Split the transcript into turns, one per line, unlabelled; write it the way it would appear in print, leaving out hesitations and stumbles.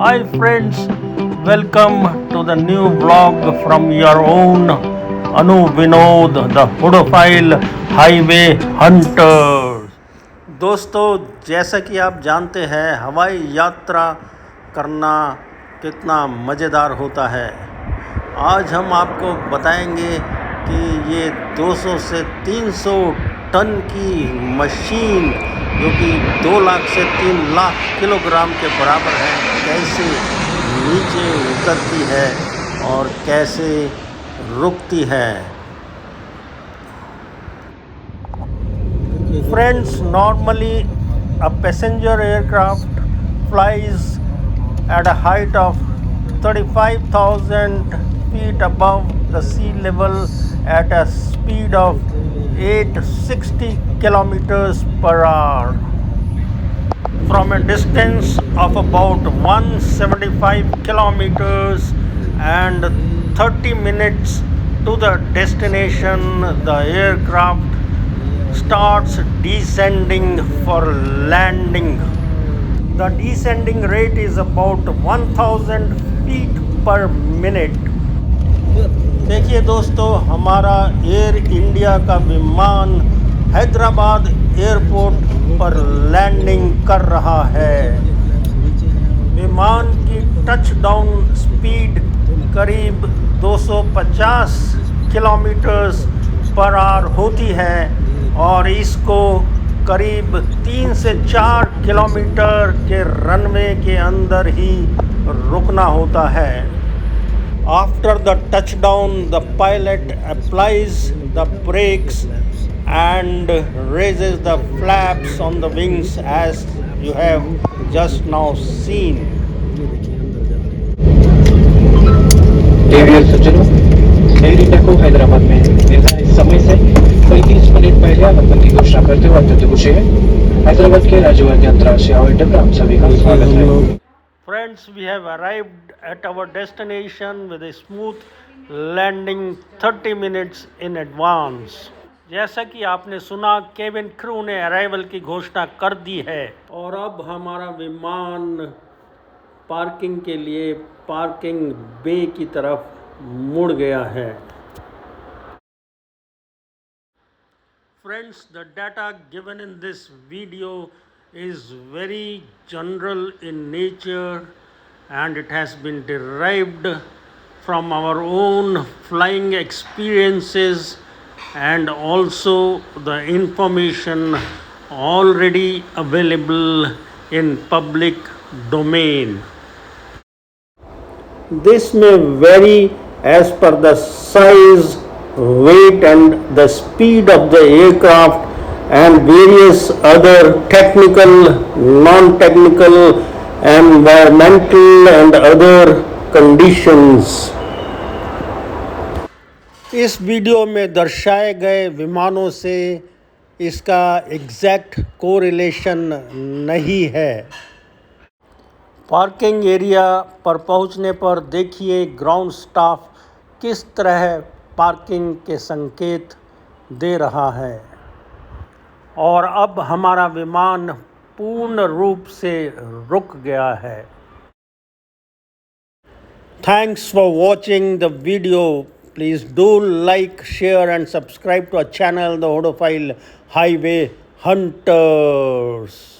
Hi friends, welcome to the new vlog from your own Anu Vinod, the Hudophile Highway Hunters. दोस्तों, जैसा कि आप जानते हैं हवाई यात्रा करना कितना मज़ेदार होता है। आज हम आपको बताएंगे कि ये 200 से 300 टन की मशीन जो कि 2 लाख से 3 लाख किलोग्राम के बराबर है, कैसे नीचे उतरती है और कैसे रुकती है। Friends, normally a passenger aircraft flies at a height of 35,000 feet above the sea level at a speed of 860 kilometers per hour from a distance of about 175 kilometers and 30 minutes to the destination. The aircraft starts descending for landing. The descending rate is about 1000 feet per minute. देखिए दोस्तों, हमारा air India का विमान Hyderabad airport पर landing कर रहा है। विमान की टचडाउन स्पीड करीब 250 किलोमीटर्स पर आवर होती है और इसको करीब 3 से 4 किलोमीटर के रनवे के अंदर ही रुकना होता है। After the touchdown, the pilot applies the brakes and raises the flaps on the wings as you have just now seen.
Air सज्जनों, एयर इंडिया को हैदराबाद में निर्धारित समय से 35 मिनट पहले आगमन की घोषणा करते हुए अत्यंत खुशी है। हैदराबाद के राज्यवर्धन अंतर्राष्ट्रीय हवाई अड्डे पर आप सभी का स्वागत है।
Friends, we have arrived at our destination with a smooth landing 30 minutes in advance. जैसा कि आपने सुना, केबिन क्रू ने अराइवल की घोषणा कर दी है और अब हमारा विमान पार्किंग के लिए पार्किंग बे की तरफ मुड़ गया है। Friends, the data given in this video is very general in nature and it has been derived from our own flying experiences and also the information already available in public domain. This may vary as per the size, weight and the speed of the aircraft and various other technical, non-technical, environmental and other conditions. इस video में दर्शाए गए विमानों से इसका exact correlation नहीं है। Parking area पर पहुंचने पर देखिए ग्राउंड स्टाफ किस तरह पार्किंग के संकेत दे रहा है और अब हमारा विमान पूर्ण रूप से रुक गया है। Thanks for watching the video. Please do like, share and subscribe to our channel, the Hudophile Highway Hunters.